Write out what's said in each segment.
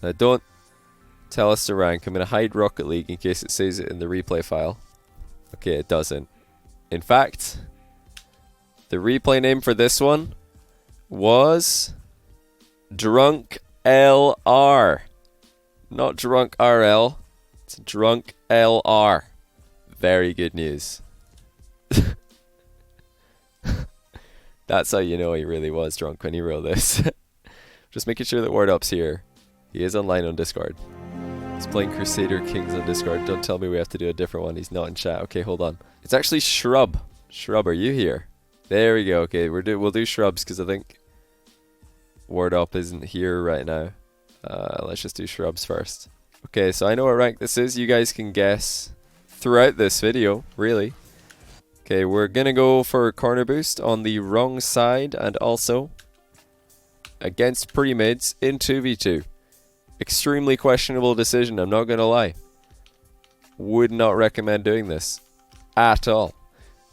Now don't tell us the rank. I'm going to hide Rocket League in case it says it in the replay file. Okay, it doesn't. In fact, the replay name for this one was Drunk LR. Not Drunk RL. It's Drunk LR. Very good news. That's how you know he really was drunk when he wrote this. Just making sure that Word Up's here. He is online on Discord. He's playing Crusader Kings on Discord. Don't tell me we have to do a different one. He's not in chat. Okay, hold on. It's actually Shrub. Shrub, are you here? There we go. Okay, we'll do Shrubs because I think Word Up isn't here right now. Let's just do Shrubs first. Okay, so I know what rank this is. You guys can guess throughout this video, really. Okay, we're gonna go for corner boost on the wrong side and also against pre-mids in 2v2. Extremely questionable decision, I'm not gonna lie. Would not recommend doing this at all.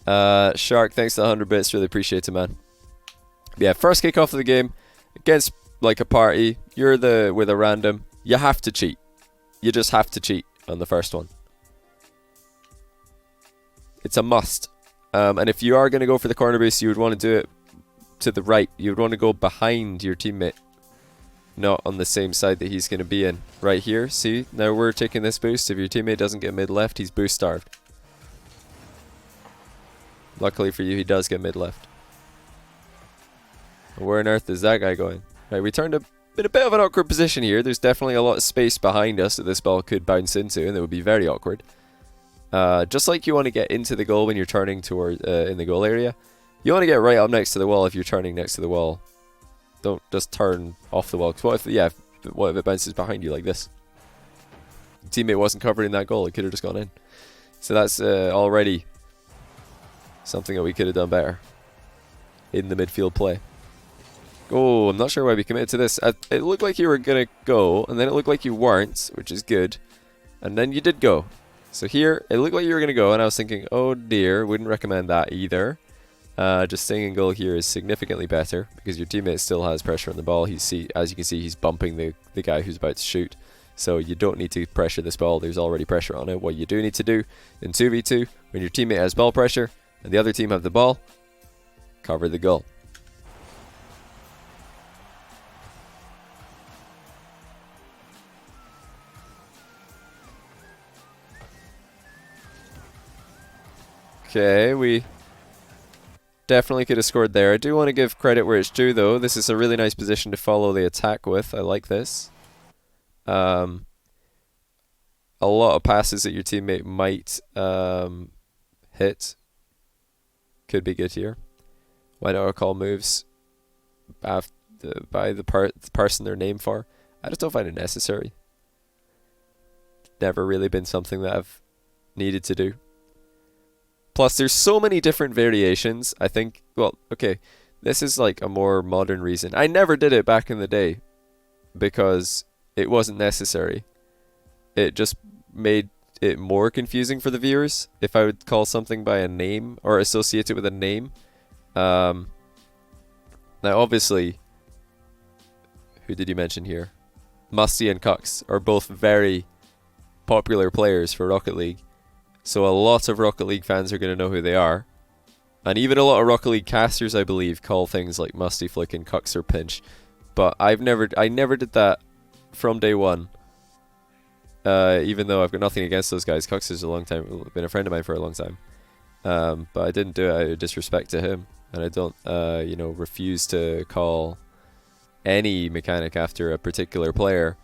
Shark, thanks to 100 bits, really appreciate it, man. Yeah, first kickoff of the game against like a party. You're with a random. You have to cheat. You just have to cheat on the first one. It's a must. And if you are going to go for the corner boost, you would want to do it to the right. You would want to go behind your teammate, not on the same side that he's going to be in. Right here, see? Now we're taking this boost. If your teammate doesn't get mid left, he's boost starved. Luckily for you, he does get mid left. Where on earth is that guy going? Right, we turned in a bit of an awkward position here. There's definitely a lot of space behind us that this ball could bounce into, and it would be very awkward. Just like you want to get into the goal when you're turning toward in the goal area, you want to get right up next to the wall if you're turning next to the wall. Don't just turn off the wall. Because what if it bounces behind you like this? Your teammate wasn't covered in that goal. It could have just gone in. So that's already something that we could have done better in the midfield play. Oh, I'm not sure why we committed to this. It looked like you were going to go, and then it looked like you weren't, which is good. And then you did go. So here, it looked like you were going to go, and I was thinking, oh dear, wouldn't recommend that either. Just staying in goal here is significantly better, because your teammate still has pressure on the ball. As you can see, he's bumping the guy who's about to shoot. So you don't need to pressure this ball, there's already pressure on it. What you do need to do in 2v2, when your teammate has ball pressure, and the other team have the ball, cover the goal. Okay, we definitely could have scored there. I do want to give credit where it's due, though. This is a really nice position to follow the attack with. I like this. A lot of passes that your teammate might hit could be good here. Why not call moves by the person they're named for? I just don't find it necessary. Never really been something that I've needed to do. Plus, there's so many different variations. I think, well, okay, this is like a more modern reason. I never did it back in the day because it wasn't necessary. It just made it more confusing for the viewers if I would call something by a name or associate it with a name. Now, obviously, who did you mention here? Musty and Cux are both very popular players for Rocket League. So a lot of Rocket League fans are going to know who they are. And even a lot of Rocket League casters, I believe, call things like Musty Flick and Cux or Pinch. But I never did that from day one. Even though I've got nothing against those guys. Cux has been a friend of mine for a long time. But I didn't do it out of disrespect to him. And I don't, refuse to call any mechanic after a particular player.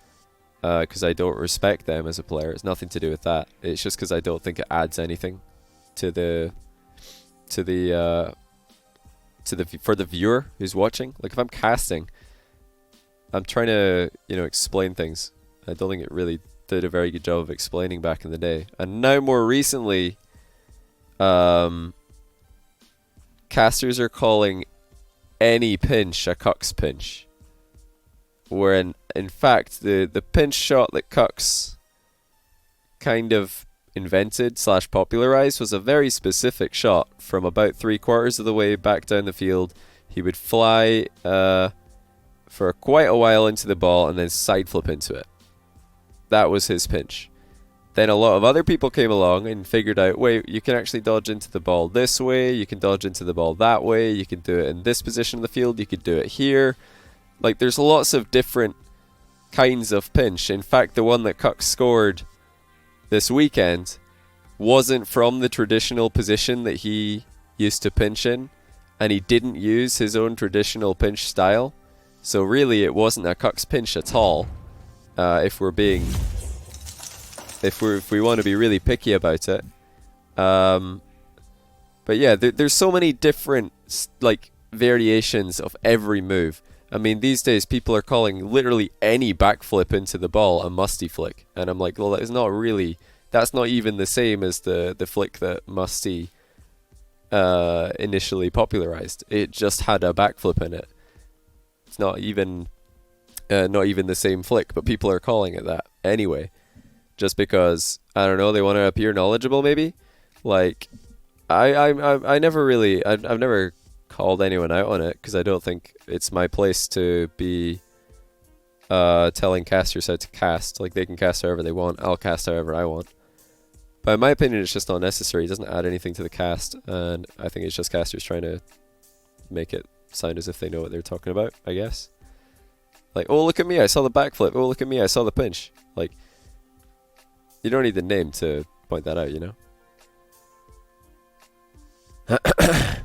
Because I don't respect them as a player. It's nothing to do with that. It's just because I don't think it adds anything for the viewer who's watching. Like if I'm casting, I'm trying to explain things. I don't think it really did a very good job of explaining back in the day. And now more recently, casters are calling any pinch a Cux pinch. Where in fact the pinch shot that Cux kind of invented / popularized was a very specific shot from about 3/4 of the way back down the field. He would fly for quite a while into the ball and then side flip into it. that was his pinch. Then a lot of other people came along and figured out, wait, you can actually dodge into the ball this way, you can dodge into the ball that way, you can do it in this position of the field, you could do it here. Like, there's lots of different kinds of pinch. In fact, the one that Cuck scored this weekend wasn't from the traditional position that he used to pinch in, and he didn't use his own traditional pinch style. So really, it wasn't a Cuck's pinch at all. If we want to be really picky about it. But yeah, there's so many different like variations of every move. I mean, these days people are calling literally any backflip into the ball a musty flick, and I'm like, well, that's not even the same as the flick that Musty initially popularized. It just had a backflip in it. It's not even the same flick, but people are calling it that anyway. Just because, I don't know, they want to appear knowledgeable, maybe? Like, I've never called anyone out on it, because I don't think it's my place to be telling casters how to cast. Like, they can cast however they want, I'll cast however I want. But in my opinion, it's just not necessary. It doesn't add anything to the cast, and I think it's just casters trying to make it sound as if they know what they're talking about, I guess. Like, oh, look at me, I saw the backflip. Oh, look at me, I saw the pinch. Like, you don't need the name to point that out, you know? I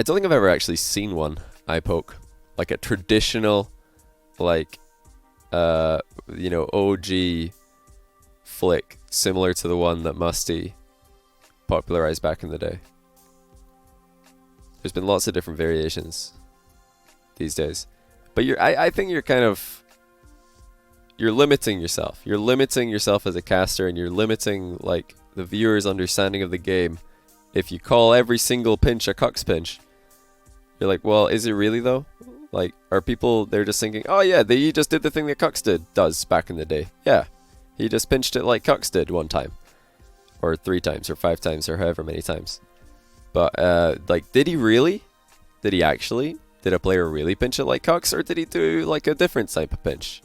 don't think I've ever actually seen one eye poke. Like a traditional, like, OG flick similar to the one that Musty popularized back in the day. There's been lots of different variations these days. But I think you're kind of... You're limiting yourself. You're limiting yourself as a caster, and you're limiting, like, the viewer's understanding of the game. If you call every single pinch a Cuck's pinch, you're like, well, is it really, though? Like, are people, they're just thinking, oh yeah, he just did the thing that Cucks does back in the day. Yeah, he just pinched it like Cucks did one time. Or 3 times, or 5 times, or however many times. But, like, did he really? Did he actually? Did a player really pinch it like Cucks, or did he do, like, a different type of pinch?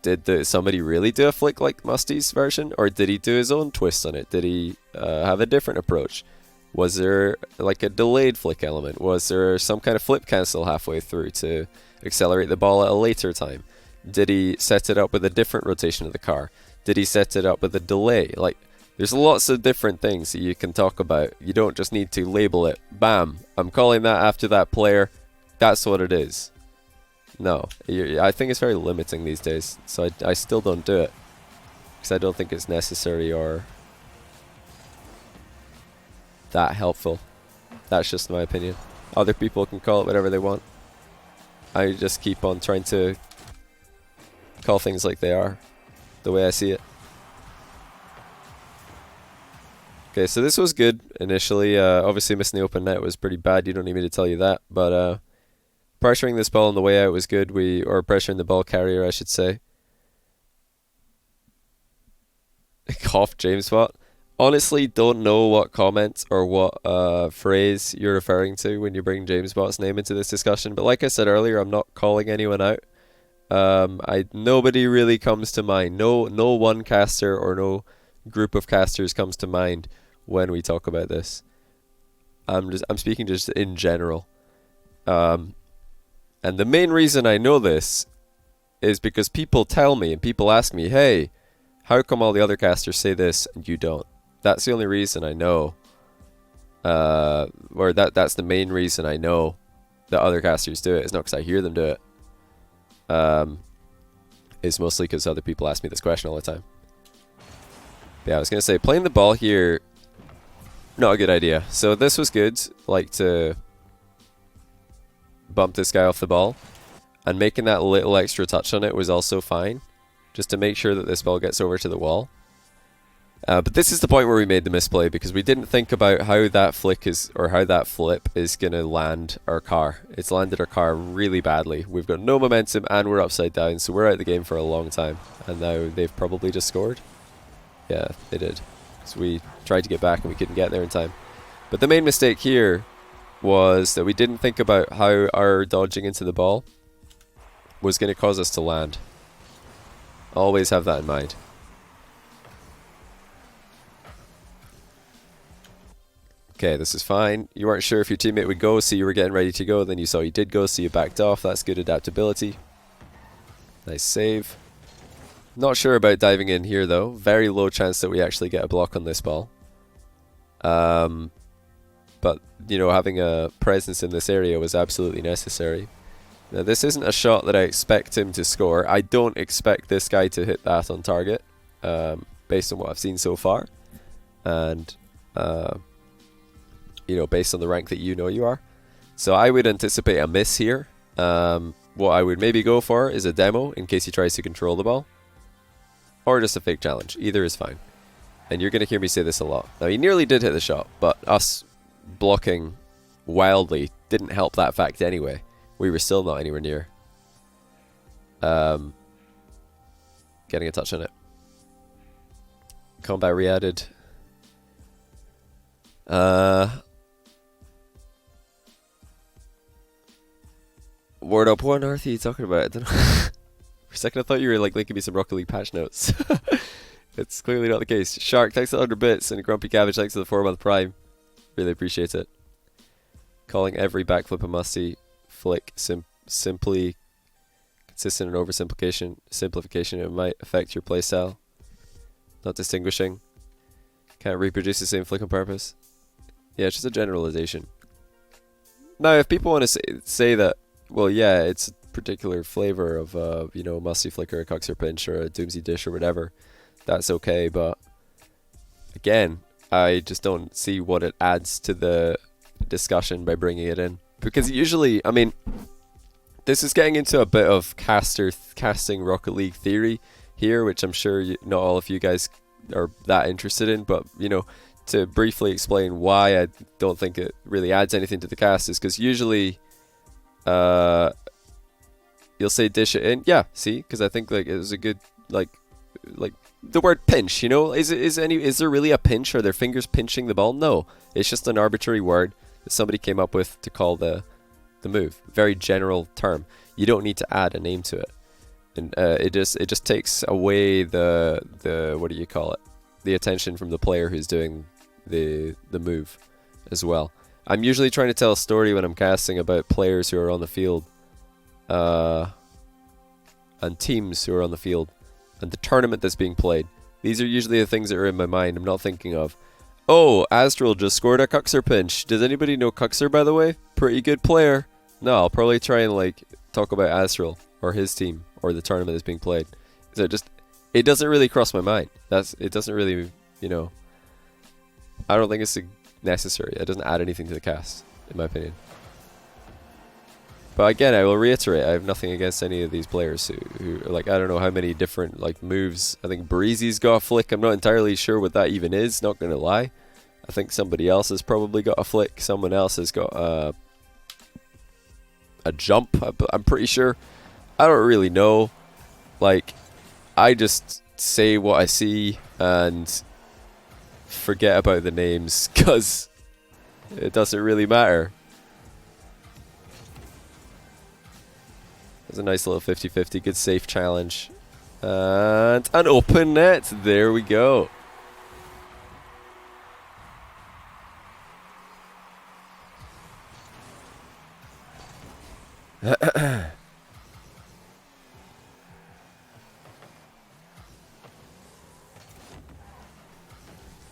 Did somebody really do a flick like Musty's version, or did he do his own twist on it? Did he have a different approach? Was there like a delayed flick element? Was there some kind of flip cancel halfway through to accelerate the ball at a later time? Did he set it up with a different rotation of the car? Did he set it up with a delay? Like, there's lots of different things that you can talk about. You don't just need to label it. Bam, I'm calling that after that player. That's what it is. No, I think it's very limiting these days, so I still don't do it, because I don't think it's necessary or that helpful. That's just my opinion. Other people can call it whatever they want. I just keep on trying to call things like they are, the way I see it. Okay, so this was good initially. Obviously missing the open net was pretty bad, you don't need me to tell you that, but pressuring this ball on the way out was good. Or pressuring the ball carrier, I should say. Cough JamesBot. Honestly, don't know what comment or what phrase you're referring to when you bring JamesBot's name into this discussion. But like I said earlier, I'm not calling anyone out. Nobody really comes to mind. No one caster or no group of casters comes to mind when we talk about this. I'm speaking just in general. And the main reason I know this is because people tell me and people ask me, hey, how come all the other casters say this and you don't? That's the only reason I know. Or that's the main reason I know that other casters do it. It's not because I hear them do it. It's mostly because other people ask me this question all the time. But yeah, I was going to say, playing the ball here, not a good idea. So this was good, like to bump this guy off the ball, and making that little extra touch on it was also fine, just to make sure that this ball gets over to the wall. But this is the point where we made the misplay, because we didn't think about how that flick is, or how that flip is going to land our car. It's landed our car really badly. We've got no momentum and we're upside down, so we're out of the game for a long time. And now they've probably just scored. Yeah, they did. So we tried to get back and we couldn't get there in time. But the main mistake here was that we didn't think about how our dodging into the ball was going to cause us to land. Always have that in mind. Okay, this is fine. You weren't sure if your teammate would go, so you were getting ready to go. Then you saw he did go, so you backed off. That's good adaptability. Nice save. Not sure about diving in here, though. Very low chance that we actually get a block on this ball. But, you know, having a presence in this area was absolutely necessary. Now, this isn't a shot that I expect him to score. I don't expect this guy to hit that on target, based on what I've seen so far. And... you know, based on the rank that you know you are. So I would anticipate a miss here. What I would maybe go for is a demo in case he tries to control the ball. Or just a fake challenge. Either is fine. And you're going to hear me say this a lot. Now, he nearly did hit the shot, but us blocking wildly didn't help that fact anyway. We were still not anywhere near getting a touch on it. Combat re-added. Word up, what on earth are you talking about? I don't know. For a second I thought you were like linking me some Rocket League patch notes. It's clearly not the case. Shark, thanks to 100 bits, and Grumpy Cabbage, thanks to the 4-month prime. Really appreciate it. Calling every backflip a musty flick simply consistent and simplification, it might affect your playstyle. Not distinguishing. Can't reproduce the same flick on purpose. Yeah, it's just a generalization. Now, if people want to say that, well, yeah, it's a particular flavor of, you know, a musty flick or a coxer pinch or a doomsy dish or whatever, that's okay, but again, I just don't see what it adds to the discussion by bringing it in. Because usually, I mean, this is getting into a bit of casting Rocket League theory here, which I'm sure not all of you guys are that interested in, but, you know, to briefly explain why I don't think it really adds anything to the cast is because usually you'll say dish it in. Yeah, see, because I think like it was a good like the word pinch, you know, is there really a pinch? Are their fingers pinching the ball? No, it's just an arbitrary word that somebody came up with to call the move. Very general term. You don't need to add a name to it, and it just takes away the what do you call it? The attention from the player who's doing the move as well. I'm usually trying to tell a story when I'm casting about players who are on the field, and teams who are on the field, and the tournament that's being played. These are usually the things that are in my mind. I'm not thinking of, oh, Astral just scored a Cuxer pinch. Does anybody know Cuxer, by the way? Pretty good player. No, I'll probably try and like talk about Astral or his team or the tournament that's being played. So it doesn't really cross my mind. It doesn't really, you know, I don't think it's necessary. It doesn't add anything to the cast, in my opinion. But again, I will reiterate, I have nothing against any of these players who like, I don't know how many different like moves. I think Breezy's got a flick. I'm not entirely sure what that even is, not gonna lie. I think somebody else has probably got a flick. Someone else has got a jump, I'm pretty sure. I don't really know. Like, I just say what I see and forget about the names because it doesn't really matter. There's a nice little 50-50, good safe challenge. And an open net, there we go.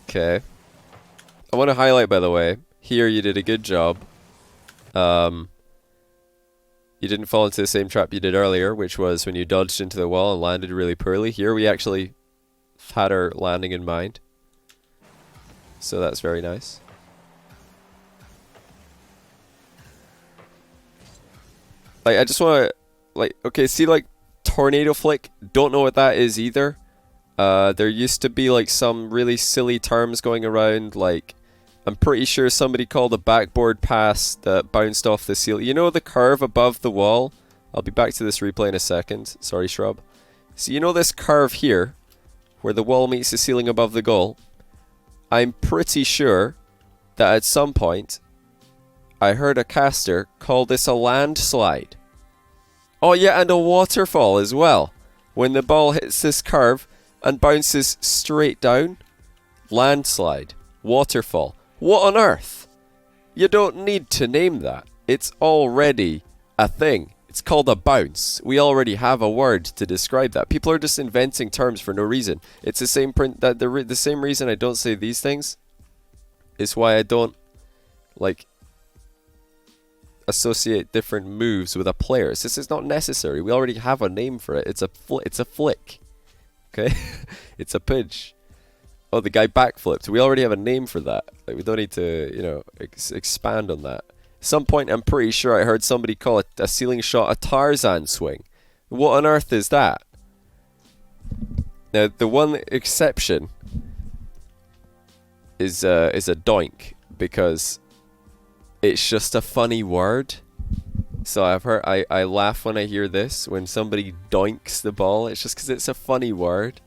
Okay. I want to highlight, by the way, here you did a good job. You didn't fall into the same trap you did earlier, which was when you dodged into the wall and landed really poorly. Here we actually had our landing in mind. So that's very nice. Like, I just want to, like, okay, see, like, Tornado Flick, don't know what that is either. There used to be, like, some really silly terms going around, like, I'm pretty sure somebody called a backboard pass that bounced off the ceiling. You know the curve above the wall? I'll be back to this replay in a second. Sorry, Shrub. So you know this curve here, where the wall meets the ceiling above the goal? I'm pretty sure that at some point, I heard a caster call this a landslide. Oh yeah, and a waterfall as well. When the ball hits this curve and bounces straight down, landslide, waterfall. What on earth? You don't need to name that. It's already a thing. It's called a bounce. We already have a word to describe that. People are just inventing terms for no reason. It's the same the same reason I don't say these things is why I don't like associate different moves with a player. This is not necessary. We already have a name for it. It's a flick. Okay? It's a pinch. Oh, the guy backflipped. We already have a name for that. Like, we don't need to, you know, expand on that. Some point, I'm pretty sure I heard somebody call a ceiling shot a Tarzan swing. What on earth is that? Now, the one exception is a doink, because it's just a funny word. So I've heard, I laugh when I hear this, when somebody doinks the ball. It's just because it's a funny word.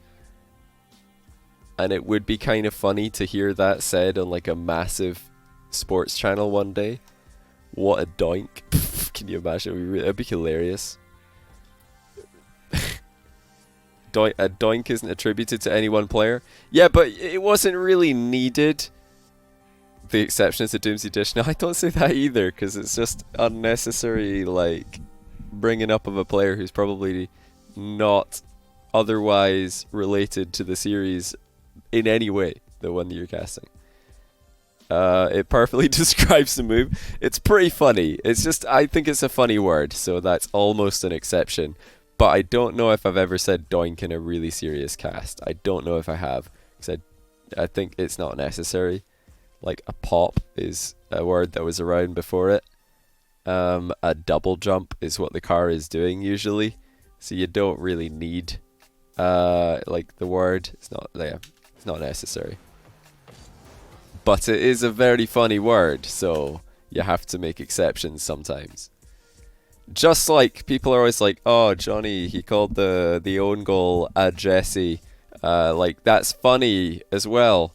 And it would be kind of funny to hear that said on like a massive sports channel one day. What a doink. Can you imagine? It'd be hilarious. A doink isn't attributed to any one player. Yeah, but it wasn't really needed. The exception is the Doomsday Dish. No, I don't say that either, because it's just unnecessary, like, bringing up of a player who's probably not otherwise related to the series in any way, the one that you're casting. It perfectly describes the move. It's pretty funny. It's just, I think it's a funny word, so that's almost an exception. But I don't know if I've ever said doink in a really serious cast. I don't know if I have, because I think it's not necessary. Like, a pop is a word that was around before it. A double jump is what the car is doing usually. So you don't really need, like, the word. It's not necessary. But it is a very funny word, so you have to make exceptions sometimes. Just like people are always like, oh, Johnny, he called the own goal a Jesse. Like, that's funny as well.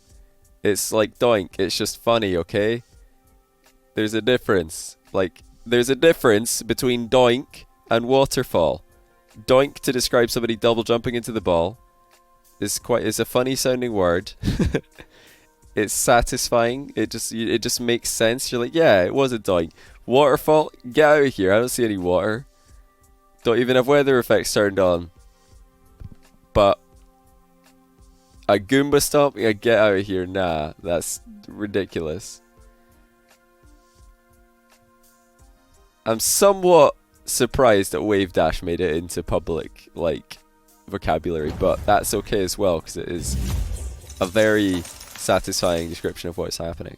It's like doink, it's just funny, okay? There's a difference. Like, there's a difference between doink and waterfall. Doink, to describe somebody double jumping into the ball, is a funny sounding word. It's satisfying. It just makes sense. You're like, yeah, it was a doink. Waterfall, get out of here. I don't see any water. Don't even have weather effects turned on. But a Goomba stomp, yeah, get out of here. Nah, that's ridiculous. I'm somewhat surprised that Wave Dash made it into public, like, vocabulary, but that's okay as well, because it is a very satisfying description of what's happening.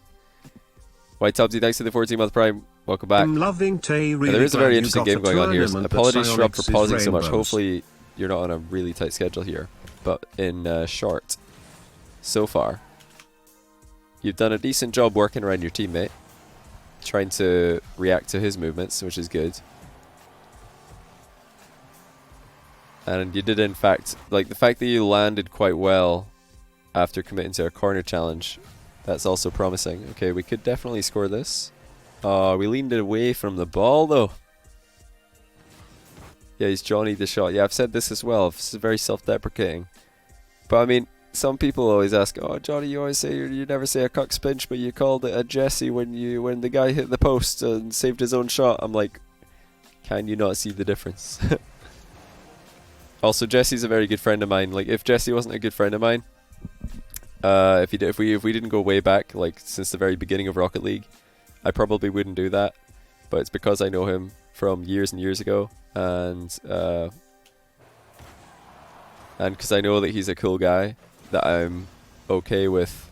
White Tubsy, thanks to the 14-month Prime. Welcome back. I'm loving Tay, really there is a very glad interesting you game got a going on here. tournament Apologies, that Shrub, for silenced pausing so much. rainbows. Hopefully you're not on a really tight schedule here. But in short, so far, you've done a decent job working around your teammate, trying to react to his movements, which is good. And you did, in fact, like, the fact that you landed quite well after committing to a corner challenge, that's also promising. Okay, we could definitely score this. We leaned away from the ball, though. Yeah, he's Johnny the shot. Yeah, I've said this as well. This is very self-deprecating. But, I mean, some people always ask, oh, Johnny, you always say you never say a cuck pinch, but you called it a Jesse when the guy hit the post and saved his own shot. I'm like, can you not see the difference? Also, Jesse's a very good friend of mine. Like, if Jesse wasn't a good friend of mine, if we didn't go way back, like since the very beginning of Rocket League, I probably wouldn't do that. But it's because I know him from years and years ago, and because I know that he's a cool guy, that I'm okay with,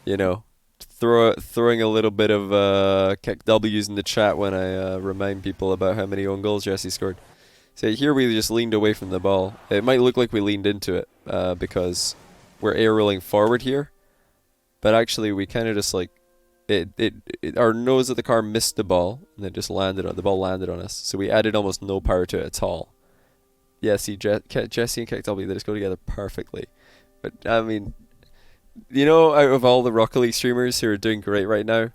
you know, throwing a little bit of kick W's in the chat when I remind people about how many own goals Jesse scored. So here we just leaned away from the ball. It might look like we leaned into it because we're air rolling forward here, but actually we kind of just like our nose of the car missed the ball and it just landed on the ball landed on us. So we added almost no power to it at all. Yeah, see, Jesse and Kick W, they just go together perfectly. But I mean, you know, out of all the Rocket League streamers who are doing great right now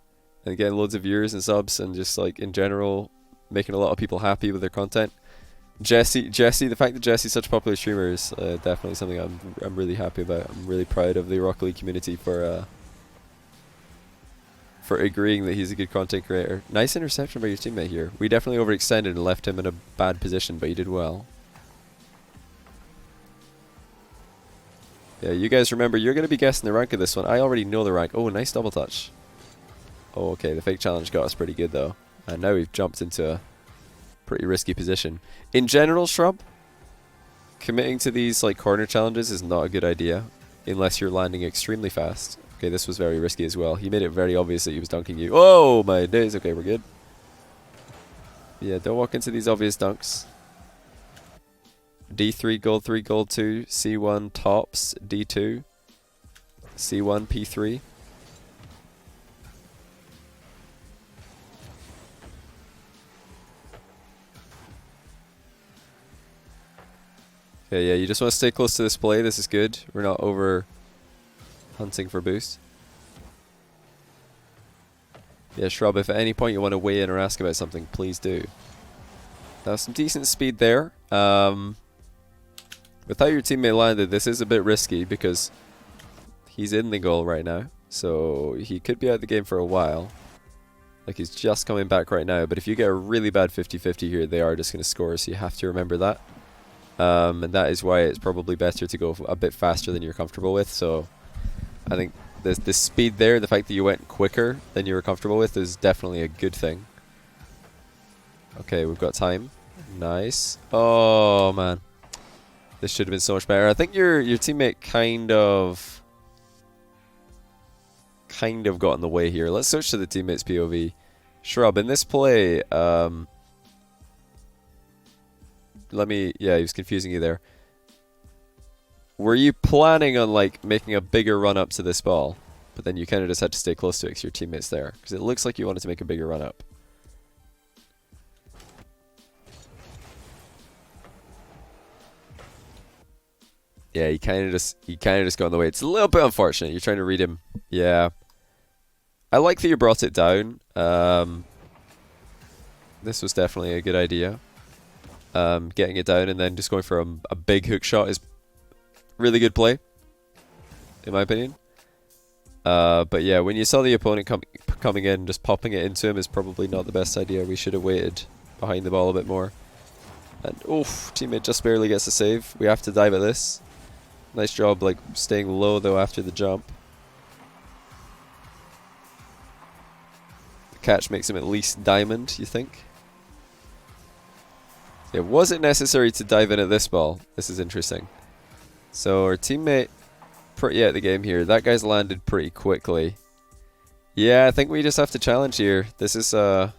and getting loads of viewers and subs and just like in general making a lot of people happy with their content, Jesse, the fact that Jesse's such a popular streamer is definitely something I'm really happy about. I'm really proud of the Rocket League community for agreeing that he's a good content creator. Nice interception by your teammate here. We definitely overextended and left him in a bad position, but he did well. Yeah, you guys remember, you're going to be guessing the rank of this one. I already know the rank. Oh, nice double touch. Oh, okay, the fake challenge got us pretty good though. And now we've jumped into a pretty risky position. In general, Shrub, committing to these like corner challenges is not a good idea unless you're landing extremely fast. Okay, this was very risky as well. He made it very obvious that he was dunking you. Oh my days. Okay, we're good. Yeah, don't walk into these obvious dunks. D3, gold 3, gold 2, C1, tops, D2, C1, P3. Okay, yeah, you just want to stay close to this play. This is good. We're not over hunting for boost. Yeah, Shrub, if at any point you want to weigh in or ask about something, please do. Now, some decent speed there. With how your teammate landed, this is a bit risky because he's in the goal right now. So he could be out of the game for a while. Like he's just coming back right now. But if you get a really bad 50-50 here, they are just going to score. So you have to remember that. And that is why it's probably better to go a bit faster than you're comfortable with. So I think the speed there, the fact that you went quicker than you were comfortable with is definitely a good thing. Okay, we've got time. Nice. Oh, man. This should have been so much better. I think your teammate kind of got in the way here. Let's switch to the teammate's POV. Shrub, in this play, yeah, he was confusing you there. Were you planning on like making a bigger run up to this ball, but then you kind of just had to stay close to it because your teammate's there? Because it looks like you wanted to make a bigger run up. Yeah, he kind of just got in the way. It's a little bit unfortunate. You're trying to read him. Yeah. I like that you brought it down. This was definitely a good idea. Getting it down and then just going for a big hook shot is really good play, in my opinion. But yeah, when you saw the opponent coming in, just popping it into him is probably not the best idea. We should have waited behind the ball a bit more. And oof, teammate just barely gets a save. We have to dive at this. Nice job, like staying low though after the jump. The catch makes him at least diamond, you think? Yeah, was it necessary to dive in at this ball? This is interesting. So our teammate pretty out of the game here. That guy's landed pretty quickly. Yeah, I think we just have to challenge here. This is a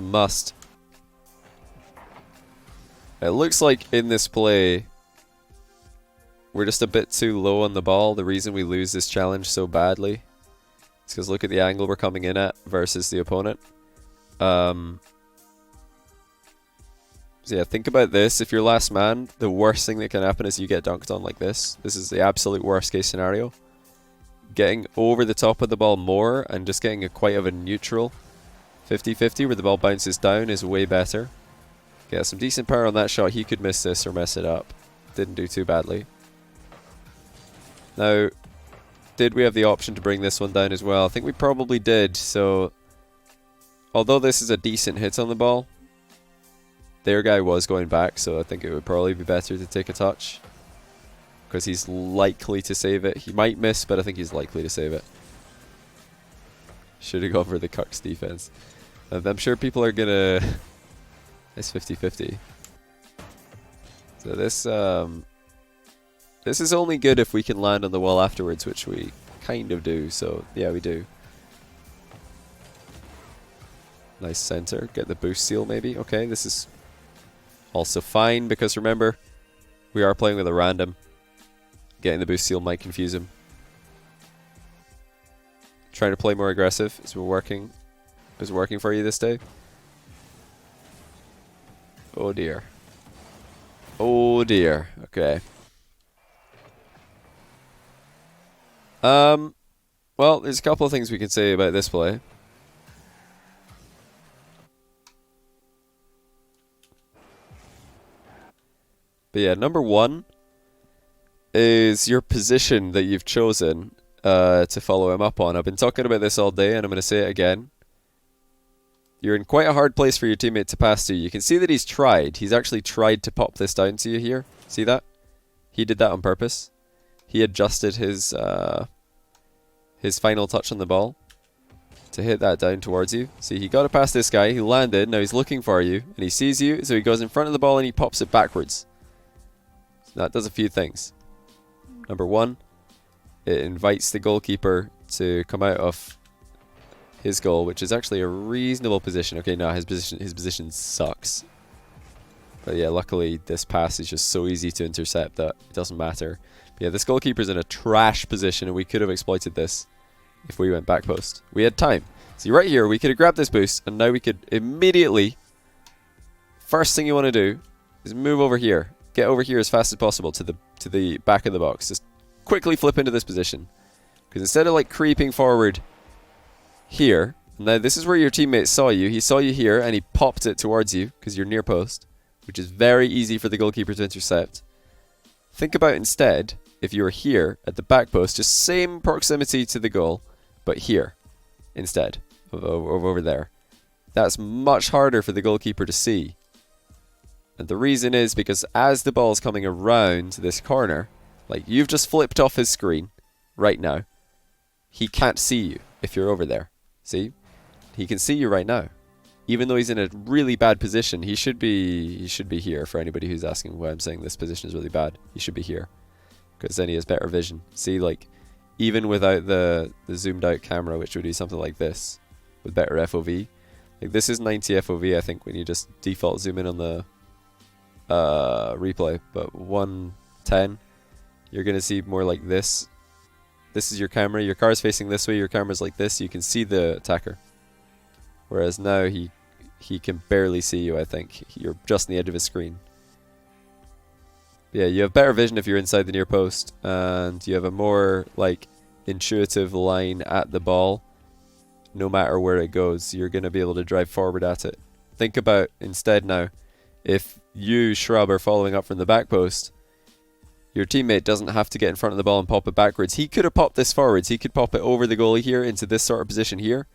must. It looks like in this play we're just a bit too low on the ball. The reason we lose this challenge so badly is because look at the angle we're coming in at versus the opponent. So yeah, think about this. If you're last man, the worst thing that can happen is you get dunked on like this. This is the absolute worst case scenario. Getting over the top of the ball more and just getting quite of a neutral 50-50 where the ball bounces down is way better. Get some decent power on that shot. He could miss this or mess it up. Didn't do too badly. Now, did we have the option to bring this one down as well? I think we probably did. So, although this is a decent hit on the ball, their guy was going back, so I think it would probably be better to take a touch. Because he's likely to save it. He might miss, but I think he's likely to save it. Should have gone for the Cucks defense. I'm sure people are gonna... It's 50-50. So this is only good if we can land on the wall afterwards, which we kind of do. So yeah, we do. Nice center. Get the boost seal maybe. Okay, this is also fine because remember, we are playing with a random. Getting the boost seal might confuse him. Trying to play more aggressive. Is working for you this day? Oh dear. Oh dear. Okay. Well, there's a couple of things we can say about this play. But yeah, number one is your position that you've chosen to follow him up on. I've been talking about this all day, and I'm going to say it again. You're in quite a hard place for your teammate to pass to. You can see that he's tried. He's actually tried to pop this down to you here. See that? He did that on purpose. He adjusted his final touch on the ball to hit that down towards you. See, he got it past this guy. He landed. Now he's looking for you, and he sees you, so he goes in front of the ball and he pops it backwards. So that does a few things. Number one, it invites the goalkeeper to come out of his goal, which is actually a reasonable position. Okay, no, his position sucks. But yeah, luckily this pass is just so easy to intercept that it doesn't matter. But yeah, this goalkeeper's in a trash position, and we could have exploited this if we went back post. We had time. See, right here, we could have grabbed this boost, and now we could immediately... First thing you want to do is move over here. Get over here as fast as possible to the back of the box. Just quickly flip into this position. Because instead of like creeping forward here, now this is where your teammate saw you. He saw you here and he popped it towards you because you're near post, which is very easy for the goalkeeper to intercept. Think about instead, if you were here at the back post, just same proximity to the goal, but here instead of over there. That's much harder for the goalkeeper to see. And the reason is because as the ball's coming around this corner, like you've just flipped off his screen right now, he can't see you if you're over there. See? He can see you right now. Even though he's in a really bad position, he should be here. For anybody who's asking why I'm saying this position is really bad, he should be here. Because then he has better vision. See, like, even without the zoomed out camera, which would be something like this, with better FOV. Like, this is 90 FOV, I think, when you just default zoom in on the replay. But 110, you're going to see more like this. This is your camera. Your car's facing this way. Your camera's like this. You can see the attacker. Whereas now he can barely see you, I think. You're just on the edge of his screen. Yeah, you have better vision if you're inside the near post. And you have a more like intuitive line at the ball. No matter where it goes, you're going to be able to drive forward at it. Think about instead now, if you, Shrub, are following up from the back post, your teammate doesn't have to get in front of the ball and pop it backwards. He could have popped this forwards. He could pop it over the goalie here into this sort of position here.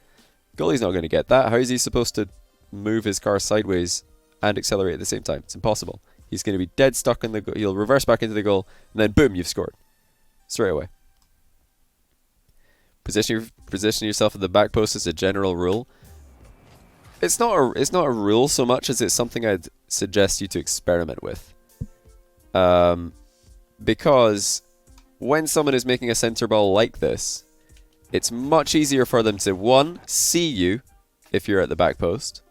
Goalie's not going to get that. How is he supposed to move his car sideways and accelerate at the same time? It's impossible. He's going to be dead stuck in the goal. He'll reverse back into the goal, and then boom, you've scored. Straight away. Position yourself at the back post is a general rule. It's not a rule so much as it's something I'd suggest you to experiment with. Because when someone is making a center ball like this, it's much easier for them to, one, see you if you're at the back post.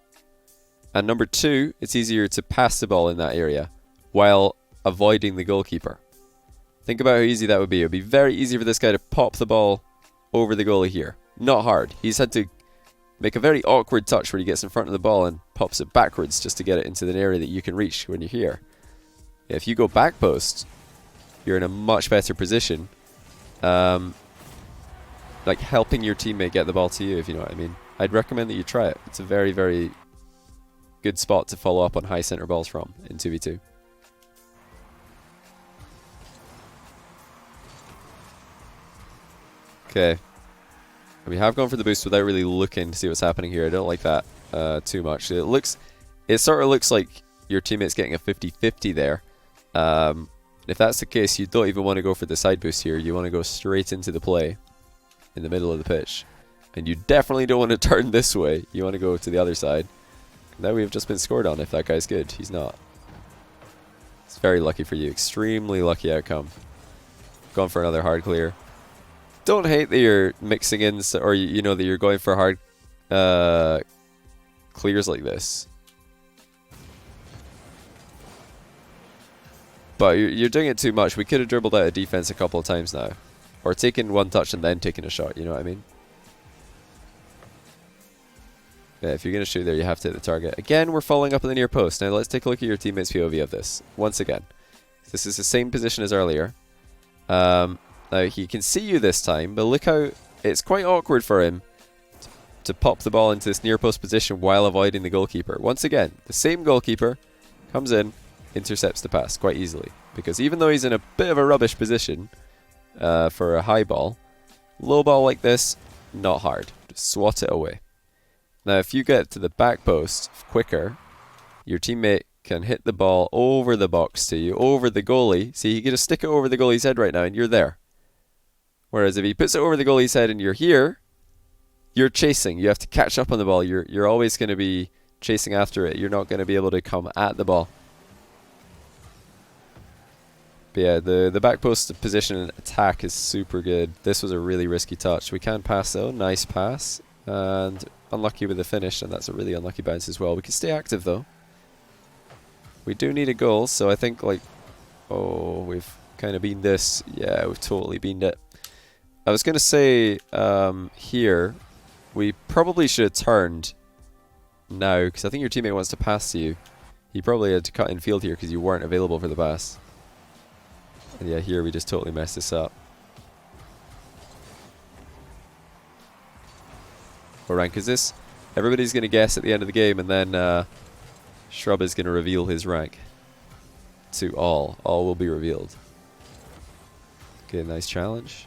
And number two, it's easier to pass the ball in that area while avoiding the goalkeeper. Think about how easy that would be. It would be very easy for this guy to pop the ball over the goalie here. Not hard. He's had to make a very awkward touch where he gets in front of the ball and pops it backwards just to get it into an area that you can reach when you're here. If you go back post, you're in a much better position. Like helping your teammate get the ball to you, if you know what I mean. I'd recommend that you try it. It's a very, very good spot to follow up on high center balls from in 2v2. Okay. We have gone for the boost without really looking to see what's happening here. I don't like that too much. It sort of looks like your teammate's getting a 50-50 there. If that's the case, you don't even want to go for the side boost here. You want to go straight into the play in the middle of the pitch. And you definitely don't want to turn this way. You want to go to the other side. Now we've just been scored on if that guy's good. He's not. It's very lucky for you. Extremely lucky outcome. Going for another hard clear. Don't hate that you're mixing in, or you know that you're going for hard clears like this. But you're doing it too much. We could have dribbled out of defense a couple of times now. Or taken one touch and then taken a shot, you know what I mean? Yeah, if you're going to shoot there, you have to hit the target. Again, we're following up in the near post. Now let's take a look at your teammate's POV of this. Once again. This is the same position as earlier. Now he can see you this time, but look how it's quite awkward for him to pop the ball into this near post position while avoiding the goalkeeper. Once again, the same goalkeeper comes in, intercepts the pass quite easily. Because even though he's in a bit of a rubbish position for a high ball, low ball like this, not hard. Just swat it away. Now, if you get to the back post quicker, your teammate can hit the ball over the box to you, over the goalie. See, you can just stick it over the goalie's head right now, and you're there. Whereas if he puts it over the goalie's head and you're here, you're chasing. You have to catch up on the ball. You're always going to be chasing after it. You're not going to be able to come at the ball. But yeah, the back post position and attack is super good. This was a really risky touch. We can pass though. Nice pass. And unlucky with the finish, and that's a really unlucky bounce as well. We can stay active though. We do need a goal, so I think like, oh, we've kind of beamed this. Yeah, we've totally beamed it. I was going to say here, we probably should have turned now, because I think your teammate wants to pass to you. He probably had to cut in field here because you weren't available for the pass. And yeah, here we just totally messed this up. What rank is this? Everybody's going to guess at the end of the game, and then Shrub is going to reveal his rank to all. All will be revealed. Okay, nice challenge.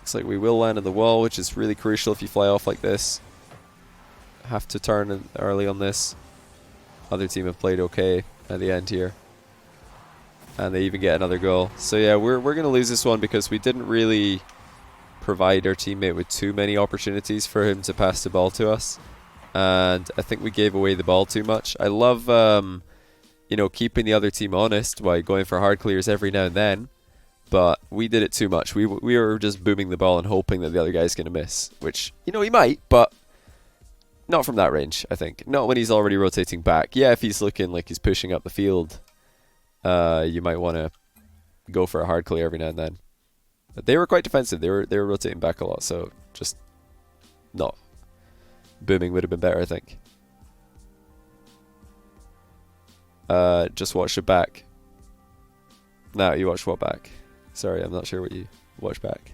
Looks like we will land on the wall, which is really crucial if you fly off like this. Have to turn early on this. Other team have played okay at the end here. And they even get another goal. So yeah, we're going to lose this one because we didn't really provide our teammate with too many opportunities for him to pass the ball to us. And I think we gave away the ball too much. I love, you know, keeping the other team honest by going for hard clears every now and then. But we did it too much. We were just booming the ball and hoping that the other guy's going to miss. Which, you know, he might, but not from that range, I think. Not when he's already rotating back. Yeah, if he's looking like he's pushing up the field, you might want to go for a hard clear every now and then. But they were quite defensive. They were rotating back a lot, so just not booming would have been better, I think. Just watch the back. No, you watch what back? Sorry, I'm not sure what you watch back.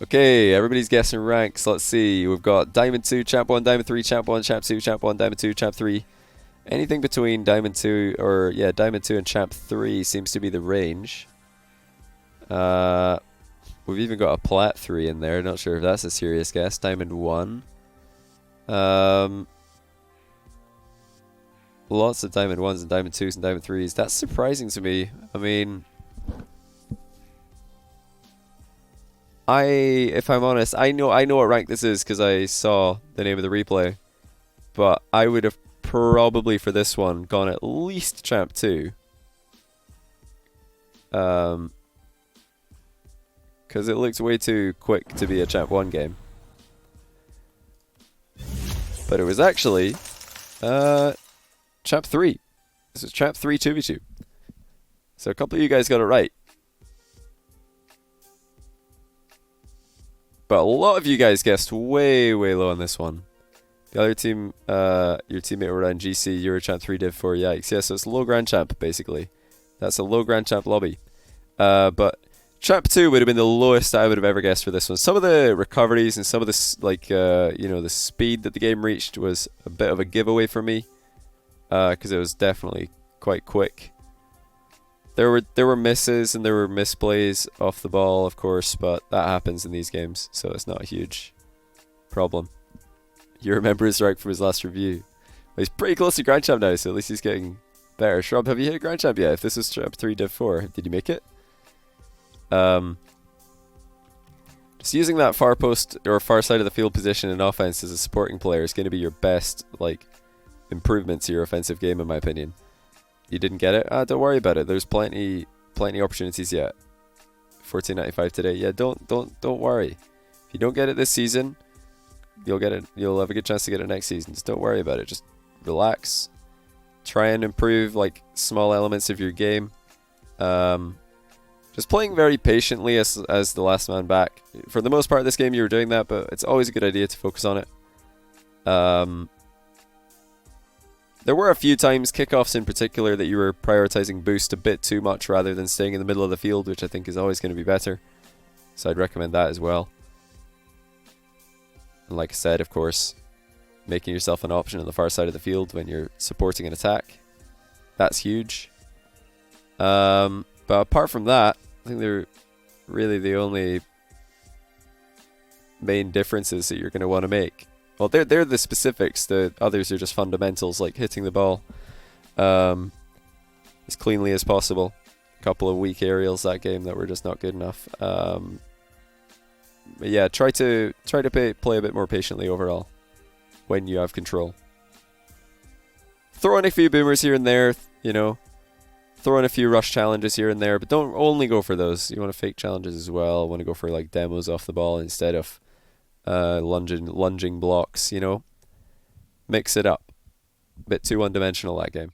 Okay, everybody's guessing ranks. Let's see. We've got Diamond 2, Champ 1, Diamond 3, Champ 1, Champ 2, Champ 1, Diamond 2, Champ 3. Anything between Diamond 2 or, yeah, Diamond 2 and Champ 3 seems to be the range. We've even got a Plat 3 in there. Not sure if that's a serious guess. Diamond 1. Lots of Diamond 1s and Diamond 2s and Diamond 3s. That's surprising to me. I mean, if I'm honest, I know what rank this is because I saw the name of the replay. But I would have probably for this one gone at least Champ 2. Because it looked way too quick to be a Champ 1 game. But it was actually Champ 3. This was Champ 3 2v2. So a couple of you guys got it right. But a lot of you guys guessed way, way low on this one. The other team, your teammate were on GC, you were Champ 3 Div 4, yikes. Yeah, so it's low Grand Champ, basically. That's a low Grand Champ lobby. But Champ 2 would have been the lowest I would have ever guessed for this one. Some of the recoveries and some of the, like, you know, the speed that the game reached was a bit of a giveaway for me. Because it was definitely quite quick. There were misses and there were misplays off the ball, of course, but that happens in these games, so it's not a huge problem. You remember his rank from his last review. Well, he's pretty close to Grand Champ now, so at least he's getting better. Shrub, have you hit Grand Champ yet? If this was Champ 3 Div 4, did you make it? Just using that far post or far side of the field position in offense as a supporting player is going to be your best, like, improvement to your offensive game, in my opinion. You didn't get it? Don't worry about it. There's plenty opportunities yet. 14.95 today. Yeah, don't worry. If you don't get it this season, you'll get it. You'll have a good chance to get it next season. Just don't worry about it. Just relax. Try and improve like small elements of your game. Just playing very patiently as the last man back. For the most part of this game, you were doing that, but it's always a good idea to focus on it. There were a few times, kickoffs in particular, that you were prioritizing boost a bit too much rather than staying in the middle of the field, which I think is always going to be better. So I'd recommend that as well. And like I said, of course, making yourself an option on the far side of the field when you're supporting an attack. That's huge. But apart from that, I think they're really the only main differences that you're going to want to make. Well, they're the specifics. The others are just fundamentals, like hitting the ball as cleanly as possible. A couple of weak aerials that game that were just not good enough. But yeah, try to play a bit more patiently overall when you have control. Throw in a few boomers here and there, you know. Throw in a few rush challenges here and there, but don't only go for those. You want to fake challenges as well. Want to go for like demos off the ball instead of lunging blocks, you know. Mix it up. A bit too one-dimensional that game.